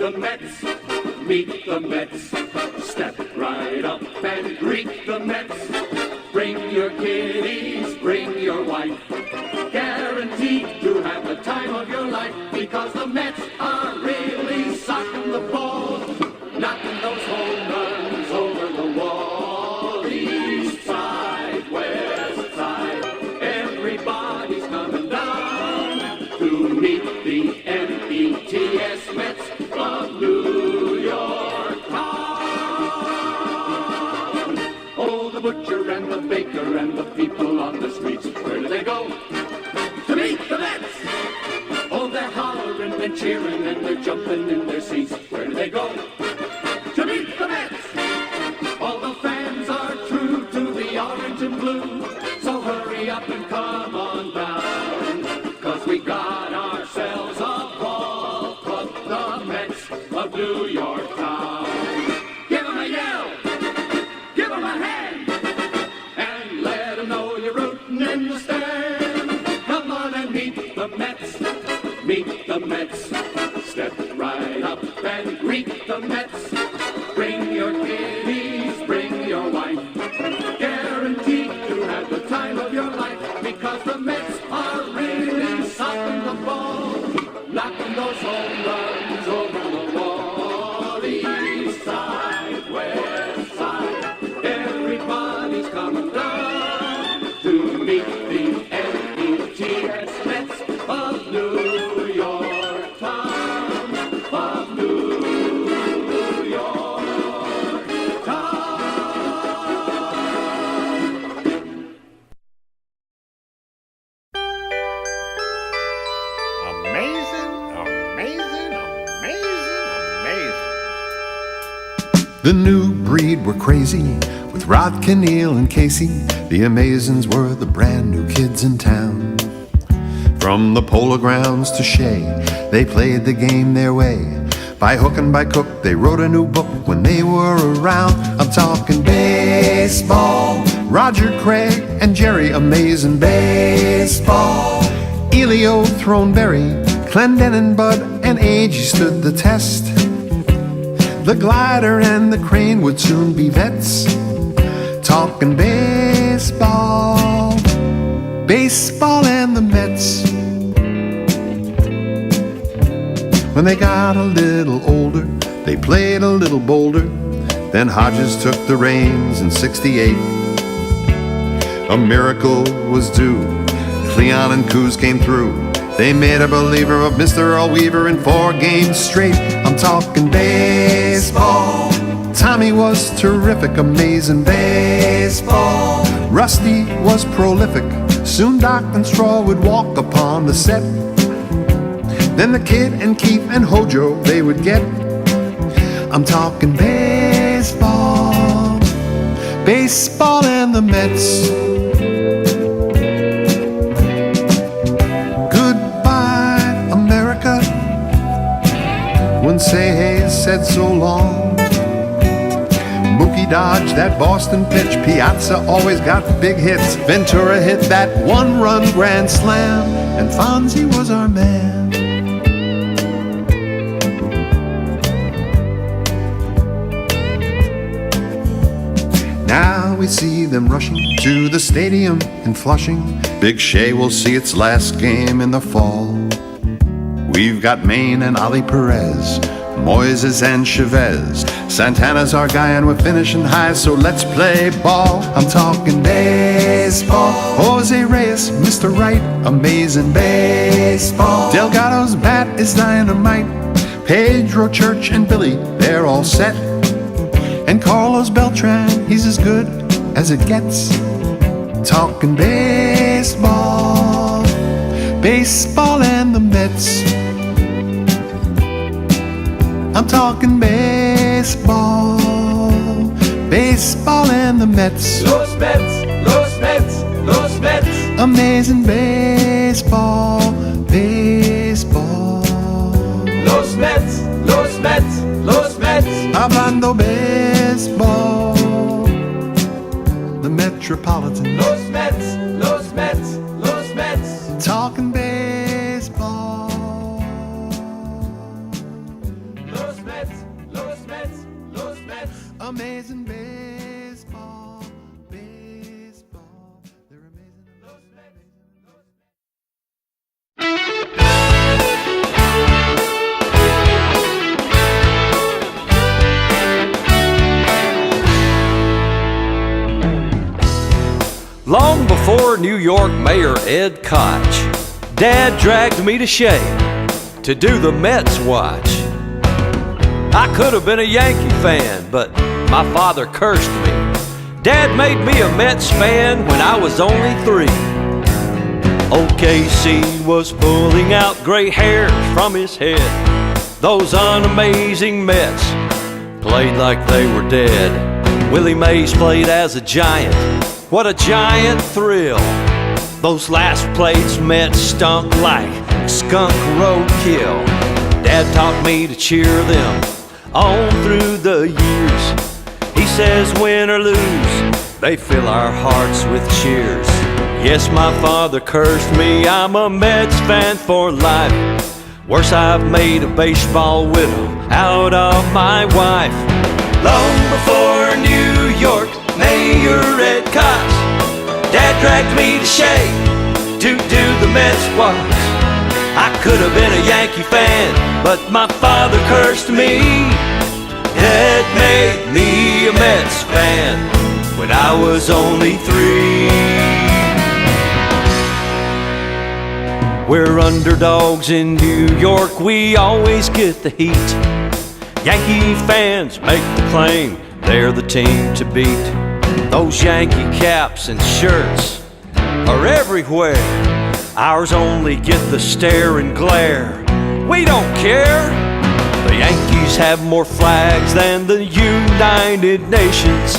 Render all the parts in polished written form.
the Mets, meet the Mets. Step right up and greet the Mets. Bring your kiddies, bring your wife. Guaranteed to have the time of your life, because the Mets are really socking the ball, knocking those home runs over the wall. East side, west side, everybody's coming down to meet the M-E-T-S Mets of New York town. Oh, the butcher and the baker and the people on the streets, where do they go? To meet the Mets! Oh, they're hollering and cheering and they're jumping in their seats. Where do they go? To meet the Mets! All the fans are true to the orange and blue, so hurry up and come on down, 'cause we got ourselves a ball club, the Mets of New York town. Give 'em a yell, give 'em a hand, and let 'em know you're rooting in the stand. Come on and meet the Mets, meet the Mets. Step right up and greet the Mets. Bring your kiddies, bring your wife. Guaranteed to have the time of your life, because the Mets are really socking the ball, knocking those home runs over the wall. East side, west side, everybody's coming down to meet the M-E-T-S Mets of New York town, of New York town. Amazing, amazing, amazing, amazing. The new breed were crazy with Rod Keneal and Casey. The Amazins were the brand new kids in town. From the Polo Grounds to Shea, they played the game their way. By hook and by crook, they wrote a new book when they were around. I'm talking baseball. Roger Craig and Jerry, amazing baseball. Elio Throneberry, Clendenin, Bud, and Agee stood the test. The glider and the crane would soon be vets. Talking baseball, baseball and the Mets. When they got a little older, they played a little bolder. Then Hodges took the reins in '68. A miracle was due. Cleon and Coos came through. They made a believer of Mr. Earl Weaver in 4 games straight. I'm talking baseball. Tommy was terrific, amazing baseball. Rusty was prolific. Soon Doc and Straw would walk upon the set. Then the Kid and Keith and Hojo they would get. I'm talking baseball, baseball and the Mets. Goodbye, America, when Say Hayes said so long. Mookie dodged that Boston pitch. Piazza always got big hits. Ventura hit that 1-run grand slam, and Fonzie was our man. Now we see them rushing to the stadium in Flushing. Big Shea will see its last game in the fall. We've got Maine and Ali Perez, Moises and Chavez. Santana's our guy and we're finishing high, so let's play ball. I'm talking baseball. Jose Reyes, Mr. Right, amazing baseball. Delgado's bat is dynamite. Pedro, Church, and Billy, they're all set. And Carlos Beltran, he's as good as it gets. Talking baseball, baseball and the Mets. I'm talking baseball, baseball and the Mets. Los Mets, los Mets, los Mets. Amazing baseball, baseball. Los Mets, los Mets, los Mets. Hablando baseball, the Metropolitan. Los Mets, los Mets, los Mets. Talking baseball. Los amazing baseball, baseball. They're amazing, amazing, amazing. Long before New York Mayor Ed Koch, Dad dragged me to Shea to do the Mets watch. I could have been a Yankee fan, but my father cursed me. Dad made me a Mets fan when I was only 3. OKC was pulling out gray hairs from his head. Those unamazing Mets played like they were dead. Willie Mays played as a giant. What a giant thrill. Those last plays Mets stunk like skunk roadkill. Dad taught me to cheer them on through the years. He says win or lose, they fill our hearts with cheers. Yes, my father cursed me, I'm a Mets fan for life. Worse, I've made a baseball widow out of my wife. Long before New York Mayor Ed Koch, Dad dragged me to Shea to do the Mets watch. I could have been a Yankee fan, but my father cursed me. Dad made me a Mets fan when I was only 3. We're underdogs in New York, we always get the heat. Yankee fans make the claim they're the team to beat. Those Yankee caps and shirts are everywhere. Ours only get the stare and glare. We don't care. The Yankees have more flags than the United Nations.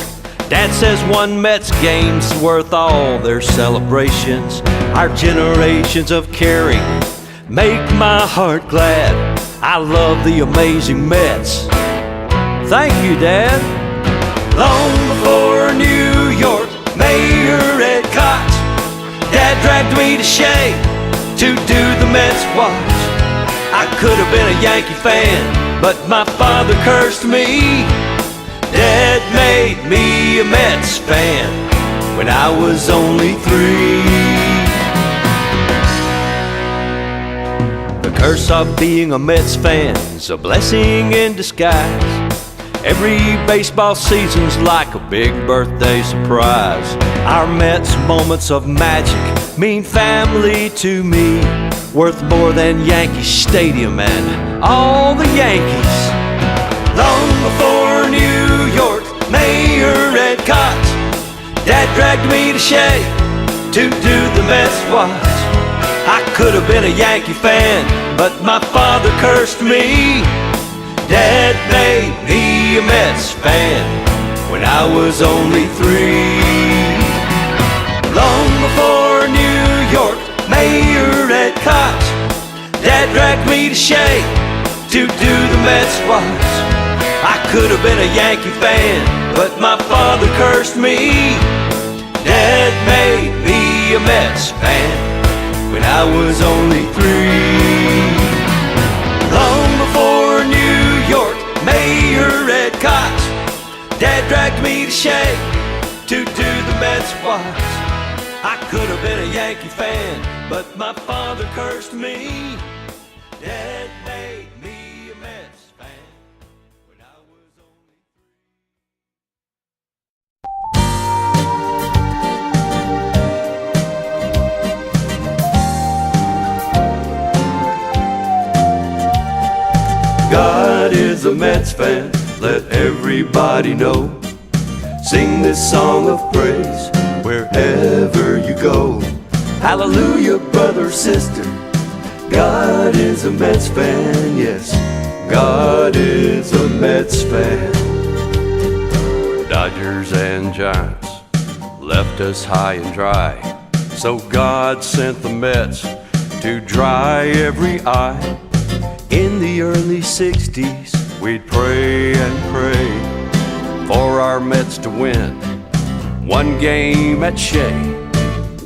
Dad says one Mets game's worth all their celebrations. Our generations of caring make my heart glad. I love the amazing Mets. Thank you, Dad. Long before New York Mayor Ed Koch, Dad dragged me to Shea to do the Mets watch. I could have been a Yankee fan, but my father cursed me. Dad made me a Mets fan when I was only 3. The curse of being a Mets fan's a blessing in disguise. Every baseball season's like a big birthday surprise. Our Mets moments of magic mean family to me, worth more than Yankee Stadium and all the Yankees. Long before New York Mayor Ed Koch, Dad dragged me to Shea to do the Mets watch. I could have been a Yankee fan, but my father cursed me. Dad made me a Mets fan when I was only 3. Long before New York Mayor Ed Koch, Dad dragged me to Shea to do the Mets watch. I could have been a Yankee fan, but my father cursed me. Dad made me a Mets fan when I was only 3. Long before New York Mayor Ed Koch, Dad dragged me to Shea to do the Mets watch. I could have been a Yankee fan, but my father cursed me. Dad made me a Mets fan when I was only 3. God is a Mets fan, let everybody know. Sing this song of praise wherever you go. Hallelujah, brother, sister, God is a Mets fan, yes, God is a Mets fan. Dodgers and Giants left us high and dry, so God sent the Mets to dry every eye. In the early 60s, we'd pray and pray for our Mets to win one game at Shea.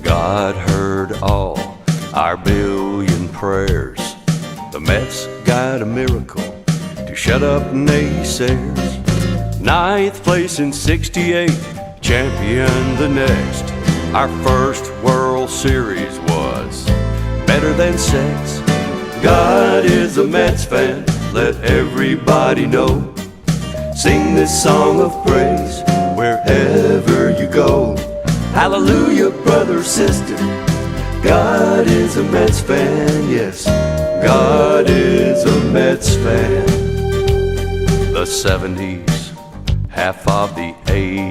God heard all our billion prayers. The Mets got a miracle to shut up naysayers. Ninth place in '68, champion the next. Our first World Series was better than sex. God is a Mets fan, let everybody know. Sing this song of praise wherever you go. Hallelujah, brother, sister, God is a Mets fan, yes, God is a Mets fan. The '70s, half of the '80s.